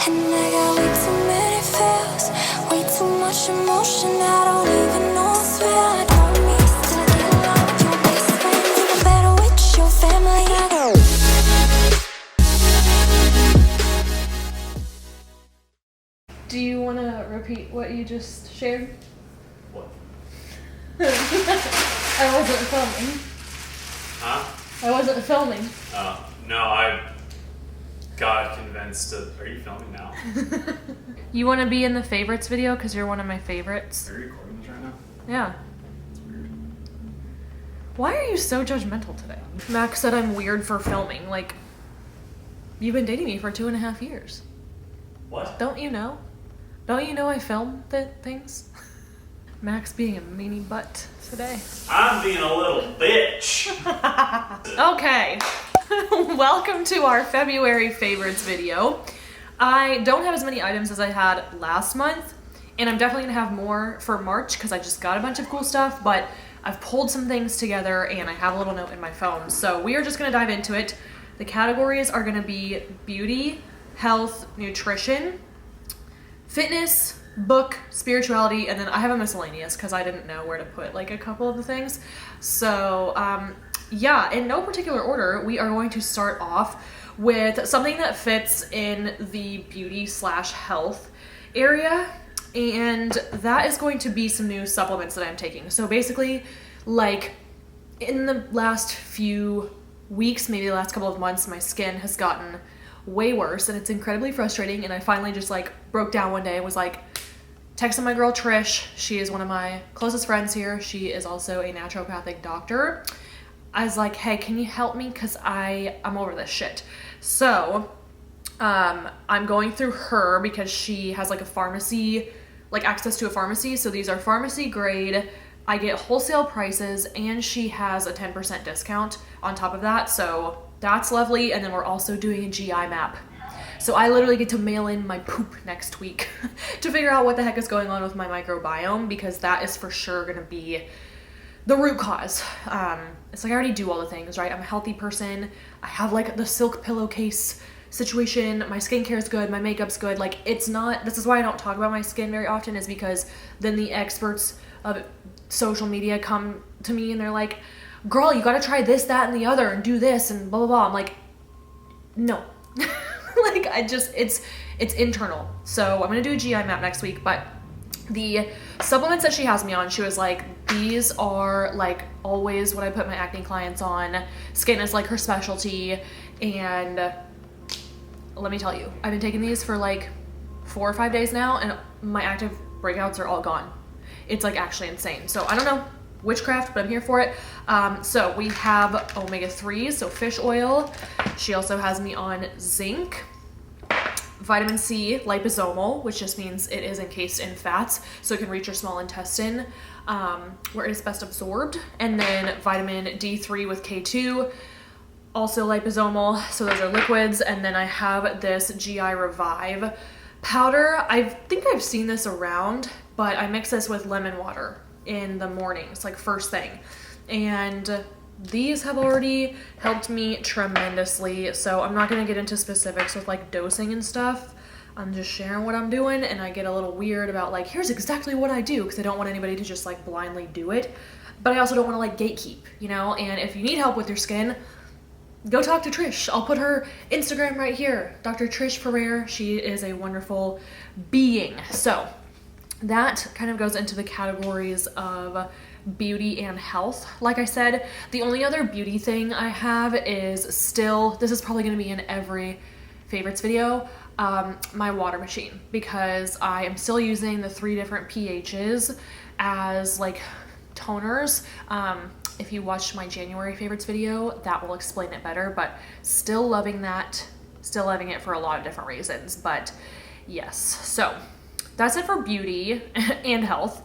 And I got way too many feels, way too much emotion. I don't even know what's real. I don't need to get along with your best friend, even better with your family. Do you want to repeat what you just shared? What? I wasn't filming. Huh? I wasn't filming. No, I got convinced to... Are you filming now? You want to be in the favorites video because you're one of my favorites? Are you recording this right now? Yeah. That's weird. Why are you so judgmental today? Max said I'm weird for filming. Like, you've been dating me for 2.5 years. What? Don't you know? Don't you know I film things? Max being a meanie butt today. I'm being a little bitch. Okay. Welcome to our February favorites video. I don't have as many items as I had last month, and I'm definitely gonna have more for March because I just got a bunch of cool stuff, but I've pulled some things together and I have a little note in my phone. So we are just gonna dive into it. The categories are gonna be beauty, health, nutrition, fitness, book, spirituality, and then I have a miscellaneous because I didn't know where to put like a couple of the things. So yeah, in no particular order, we are going to start off with something that fits in the beauty/health area, and that is going to be some new supplements that I'm taking. So basically, like in the last few weeks, maybe the last couple of months, my skin has gotten way worse and it's incredibly frustrating, and I finally just like broke down one day and was like texting my girl Trish. She is one of my closest friends here. She is also a naturopathic doctor. I was like, hey, can you help me? Because I'm over this shit. So I'm going through her because she has like a pharmacy, like access to a pharmacy. So these are pharmacy grade. I get wholesale prices and she has a 10% discount on top of that. So that's lovely. And then we're also doing a GI map. So I literally get to mail in my poop next week to figure out what the heck is going on with my microbiome, because that is for sure going to be the root cause. It's like I already do all the things, right? I'm a healthy person. I have like the silk pillowcase situation. My skincare is good. My makeup's good. Like it's not, this is why I don't talk about my skin very often, is because then the experts of social media come to me and they're like, girl, you got to try this, that, and the other and do this and blah, blah, blah. I'm like, no. Like it's internal. So I'm going to do a GI map next week, but the supplements that she has me on, she was like, these are like always what I put my acne clients on. Skin is like her specialty. And let me tell you, I've been taking these for like 4 or 5 days now and my active breakouts are all gone. It's like actually insane. So I don't know, witchcraft, but I'm here for it. So we have omega-3, so fish oil. She also has me on zinc, vitamin C, liposomal, which just means it is encased in fats, so it can reach your small intestine, where it is best absorbed. And then vitamin D3 with K2, also liposomal, so those are liquids. And then I have this GI Revive powder. I think I've seen this around, but I mix this with lemon water in the mornings, like first thing. And these have already helped me tremendously. So I'm not going to get into specifics with like dosing and stuff. I'm just sharing what I'm doing, and I get a little weird about like, here's exactly what I do, because I don't want anybody to just like blindly do it. But I also don't want to like gatekeep, you know? And if you need help with your skin, go talk to Trish. I'll put her Instagram right here. Dr. Trish Ferrer. She is a wonderful being. So that kind of goes into the categories of beauty and health. Like I said, the only other beauty thing I have is still, this is probably going to be in every favorites video, my water machine, because I am still using the 3 different pHs as like toners. If you watched my January favorites video, that will explain it better, but still loving that, still loving it for a lot of different reasons. But yes, so that's it for beauty and health.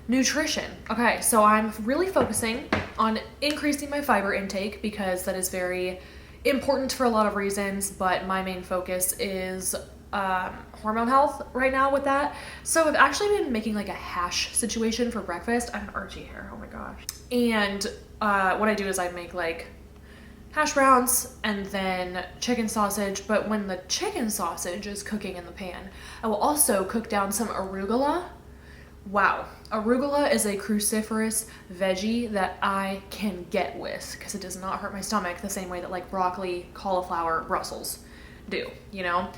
Nutrition. Okay, so I'm really focusing on increasing my fiber intake because that is very important for a lot of reasons, but my main focus is hormone health right now with that. So I've actually been making like a hash situation for breakfast. I have archy hair, oh my gosh. And what I do is I make like hash browns and then chicken sausage. But when the chicken sausage is cooking in the pan, I will also cook down some arugula. Wow, arugula is a cruciferous veggie that I can get with because it does not hurt my stomach the same way that like broccoli, cauliflower, Brussels do, you know?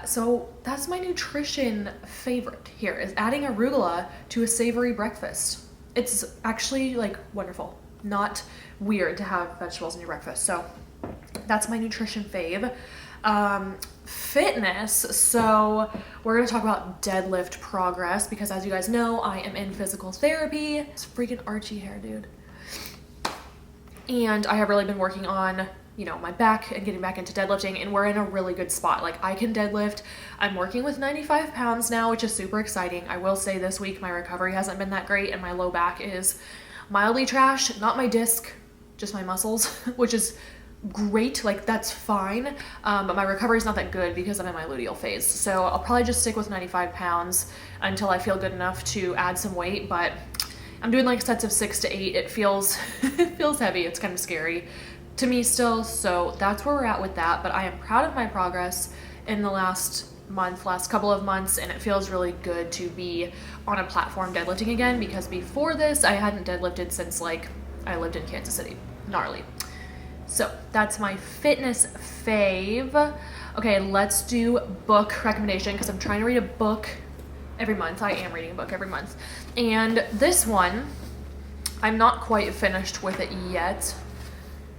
So that's my nutrition favorite here, is adding arugula to a savory breakfast. It's actually like wonderful, not weird to have vegetables in your breakfast. So that's my nutrition fave. Fitness, so we're gonna talk about deadlift progress because as you guys know, I am in physical therapy. It's freaking Archie hair, dude. And I have really been working on, you know, my back and getting back into deadlifting, and we're in a really good spot. Like, I can deadlift. I'm working with 95 pounds now, which is super exciting. I will say this week my recovery hasn't been that great and my low back is mildly trash. Not my disc, just my muscles, which is great, like that's fine, but my recovery is not that good because I'm in my luteal phase. So I'll probably just stick with 95 pounds until I feel good enough to add some weight, but I'm doing like sets of 6 to 8. It feels it feels heavy. It's kind of scary to me still, so that's where we're at with that. But I am proud of my progress in the last couple of months, and it feels really good to be on a platform deadlifting again, because before this I hadn't deadlifted since like I lived in Kansas City. Gnarly. So that's my fitness fave. Okay, let's do book recommendation because I'm trying to read a book every month. I am reading a book every month. And this one, I'm not quite finished with it yet.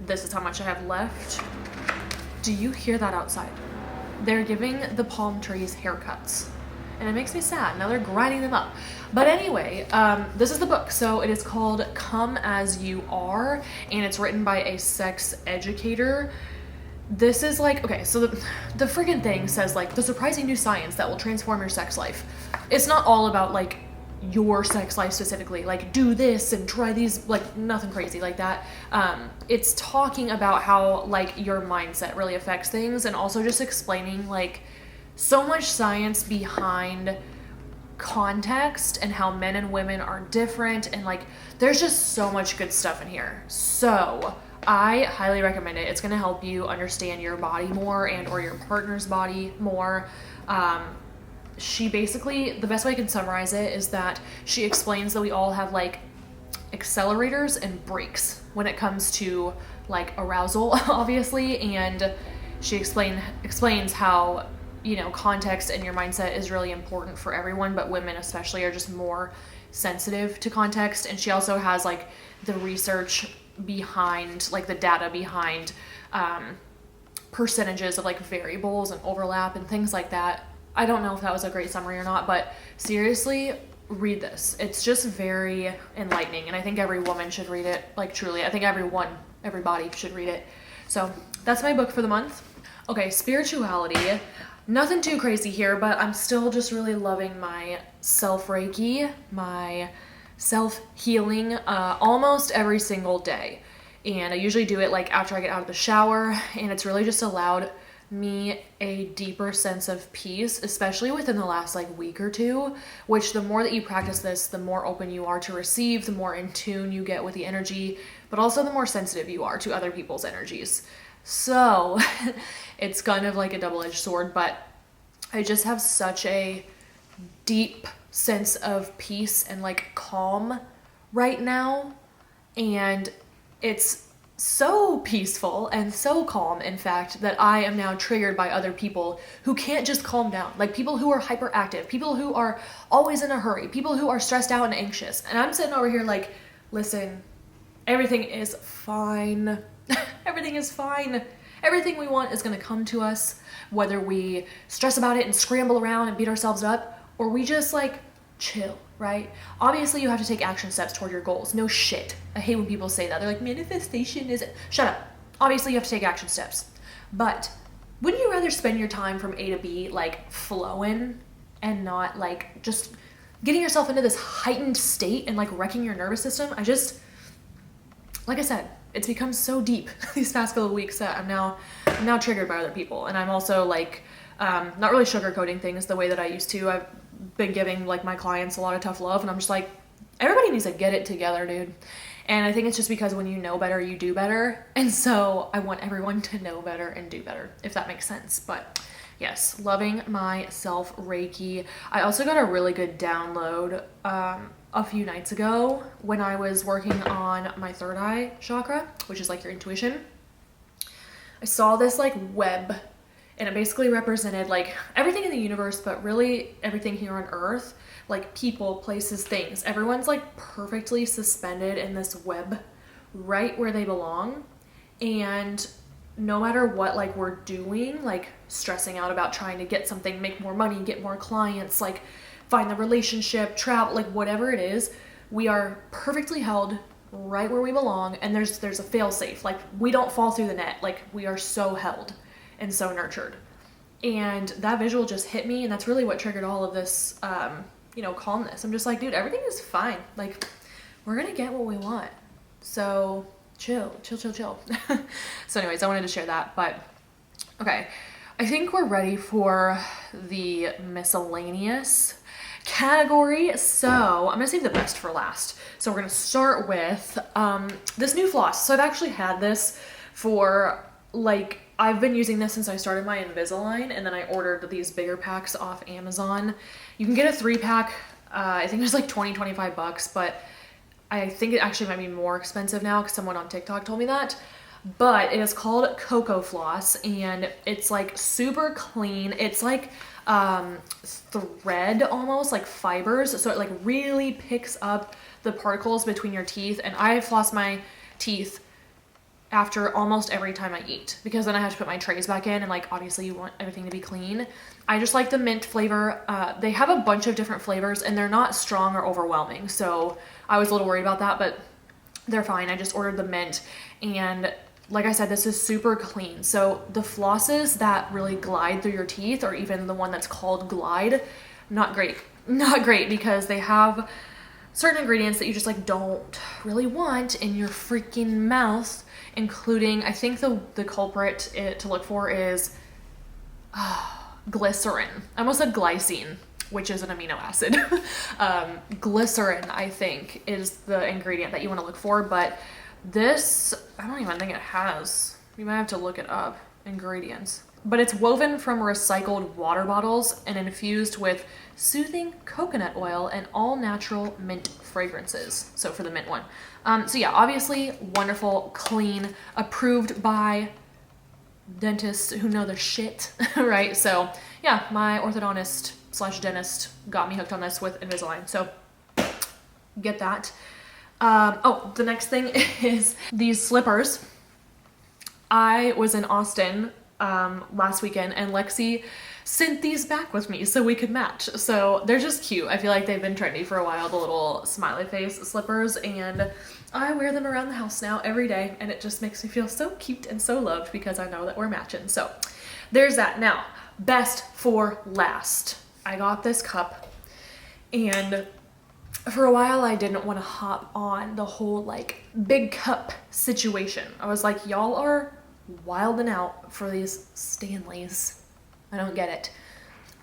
This is how much I have left. Do you hear that outside? They're giving the palm trees haircuts. And it makes me sad. Now they're grinding them up. But anyway, this is the book. So it is called Come As You Are, and it's written by a sex educator. This is like, okay, so the freaking thing says like the surprising new science that will transform your sex life. It's not all about like your sex life specifically, like do this and try these, like nothing crazy like that. It's talking about how like your mindset really affects things, and also just explaining like so much science behind context and how men and women are different, and like there's just so much good stuff in here. So I highly recommend it. It's going to help you understand your body more and or your partner's body more. She basically, the best way I can summarize it is that she explains that we all have like accelerators and brakes when it comes to like arousal, obviously, and she explains how, you know, context and your mindset is really important for everyone, but women especially are just more sensitive to context. And she also has like the research behind, like the data behind percentages of like variables and overlap and things like that. I don't know if that was a great summary or not, but seriously, read this. It's just very enlightening, and I think every woman should read it. Like truly, I think everybody should read it. So that's my book for the month. Okay, spirituality. Nothing too crazy here, but I'm still just really loving my self-reiki, my self-healing almost every single day. And I usually do it like after I get out of the shower, and it's really just allowed me a deeper sense of peace, especially within the last like week or two, which the more that you practice this, the more open you are to receive, the more in tune you get with the energy, but also the more sensitive you are to other people's energies. So it's kind of like a double-edged sword, but I just have such a deep sense of peace and like calm right now. And it's so peaceful and so calm, in fact, that I am now triggered by other people who can't just calm down. Like people who are hyperactive, people who are always in a hurry, people who are stressed out and anxious. And I'm sitting over here like, listen, everything is fine. Everything is fine. Everything we want is going to come to us, whether we stress about it and scramble around and beat ourselves up, or we just like chill, right? Obviously, you have to take action steps toward your goals. No shit. I hate when people say that. They're like, manifestation is it? Shut up. Obviously, you have to take action steps. But wouldn't you rather spend your time from A to B like flowing and not like just getting yourself into this heightened state and like wrecking your nervous system? Like I said, it's become so deep these past couple of weeks that I'm now triggered by other people. And I'm also like not really sugarcoating things the way that I used to. I've been giving like my clients a lot of tough love, and I'm just like, everybody needs to get it together, dude. And I think it's just because when you know better, you do better. And so I want everyone to know better and do better, if that makes sense. But yes, loving my self Reiki. I also got a really good download a few nights ago when I was working on my third eye chakra, which is like your intuition. I saw this like web, and it basically represented like everything in the universe, but really everything here on earth, like people, places, things. Everyone's like perfectly suspended in this web right where they belong. And no matter what like we're doing, like stressing out about trying to get something, make more money, get more clients, like find the relationship, travel, like whatever it is, we are perfectly held right where we belong. And there's a fail safe. Like we don't fall through the net. Like we are so held and so nurtured. And that visual just hit me, and that's really what triggered all of this calmness. I'm just like, dude, everything is fine. Like we're gonna get what we want. So chill. So anyways, I wanted to share that. But okay, I think we're ready for the miscellaneous category. So I'm gonna save the best for last. So we're gonna start with this new floss. So I've actually had this for like, I've been using this since I started my Invisalign, and then I ordered these bigger packs off Amazon. You can get a 3-pack. I think it was like $25, but I think it actually might be more expensive now because someone on TikTok told me that. But it is called Cocoa Floss, and it's like super clean. It's like thread almost, like fibers. So it like really picks up the particles between your teeth. And I floss my teeth after almost every time I eat, because then I have to put my trays back in, and like obviously you want everything to be clean. I just like the mint flavor. They have a bunch of different flavors, and they're not strong or overwhelming, so I was a little worried about that, but they're fine. I just ordered the mint, and like I said, this is super clean. So the flosses that really glide through your teeth, or even the one that's called Glide, not great because they have certain ingredients that you just like don't really want in your freaking mouth, including, I think the culprit to look for is glycerin. I almost said glycine, which is an amino acid. Glycerin, I think, is the ingredient that you want to look for, but this, I don't even think it has. You might have to look it up, ingredients. But it's woven from recycled water bottles and infused with soothing coconut oil and all natural mint fragrances. So for the mint one. So yeah, obviously wonderful, clean, approved by dentists who know their shit, right? So yeah, my orthodontist / dentist got me hooked on this with Invisalign. So get that. The next thing is these slippers. I was in Austin last weekend, and Lexi sent these back with me so we could match. So they're just cute. I feel like they've been trendy for a while, the little smiley face slippers, and I wear them around the house now every day, and it just makes me feel so cute and so loved because I know that we're matching. So there's that. Now, best for last. I got this cup, and for a while I didn't want to hop on the whole like big cup situation. I was like, y'all are wilding out for these Stanleys. I don't get it.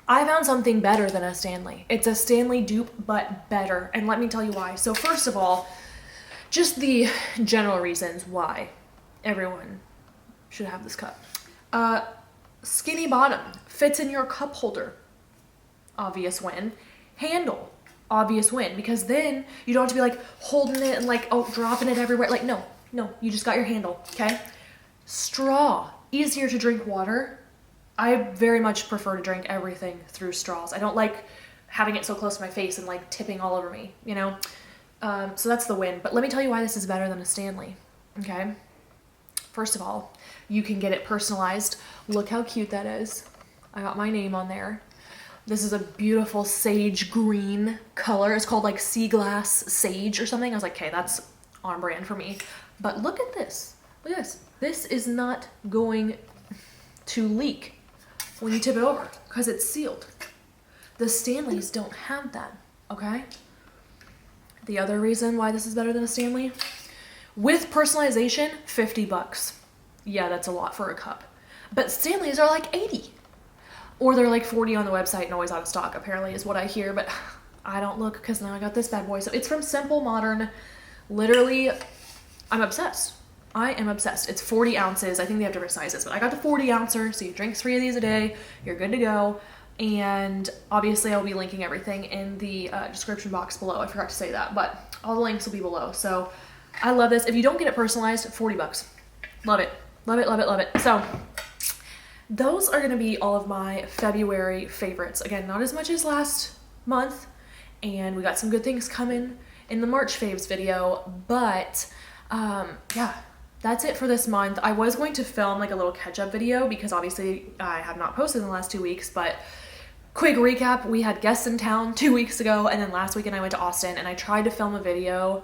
I found something better than a Stanley. It's a Stanley dupe, but better. And let me tell you why. So first of all, just the general reasons why everyone should have this cup. Skinny bottom, fits in your cup holder. Obvious win. Handle, obvious win, because then you don't have to be like holding it and like, oh, dropping it everywhere. Like, no, you just got your handle, okay? Straw, easier to drink water. I very much prefer to drink everything through straws. I don't like having it so close to my face and like tipping all over me, you know? So that's the win. But let me tell you why this is better than a Stanley, okay? First of all, you can get it personalized. Look how cute that is. I got my name on there. This is a beautiful sage green color. It's called like sea glass sage or something. I was like, okay, that's on brand for me. But look at this. Look at this. This is not going to leak when you tip it over because it's sealed. The Stanleys don't have that, okay? The other reason why this is better than a Stanley, with personalization, $50. Yeah, that's a lot for a cup. But Stanleys are like 80. Or they're like 40 on the website and always out of stock, apparently, is what I hear. But I don't look because now I got this bad boy. So it's from Simple Modern Literally, I'm obsessed. I am obsessed. It's 40 ounces. I think they have different sizes, but I got the 40 ouncer, so you drink 3 of these a day, you're good to go. And obviously I'll be linking everything in the description box below. I forgot to say that, but all the links will be below. So I love this. If you don't get it personalized, 40 bucks. Love it. Love it, love it, love it. So those are gonna be all of my February favorites. Again, not as much as last month, and we got some good things coming in the March faves video, but yeah, that's it for this month. I was going to film like a little catch-up video because obviously I have not posted in the last 2 weeks, but quick recap, we had guests in town 2 weeks ago, and then last weekend I went to Austin and I tried to film a video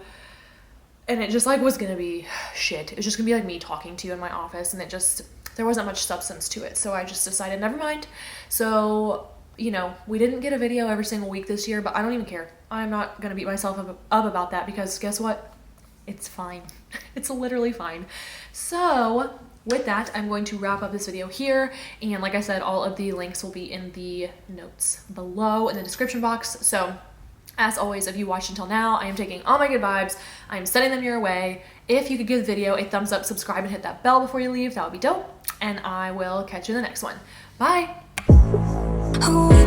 and it just like was gonna be shit. It was just gonna be like me talking to you in my office, and it just, there wasn't much substance to it. So I just decided, never mind. So, you know, we didn't get a video every single week this year, but I don't even care. I'm not gonna beat myself up about that because guess what? It's fine. It's literally fine. So with that, I'm going to wrap up this video here. And like I said, all of the links will be in the notes below in the description box. So as always, if you watched until now, I am taking all my good vibes. I am sending them your way. If you could give the video a thumbs up, subscribe, and hit that bell before you leave, that would be dope. And I will catch you in the next one. Bye. Oh,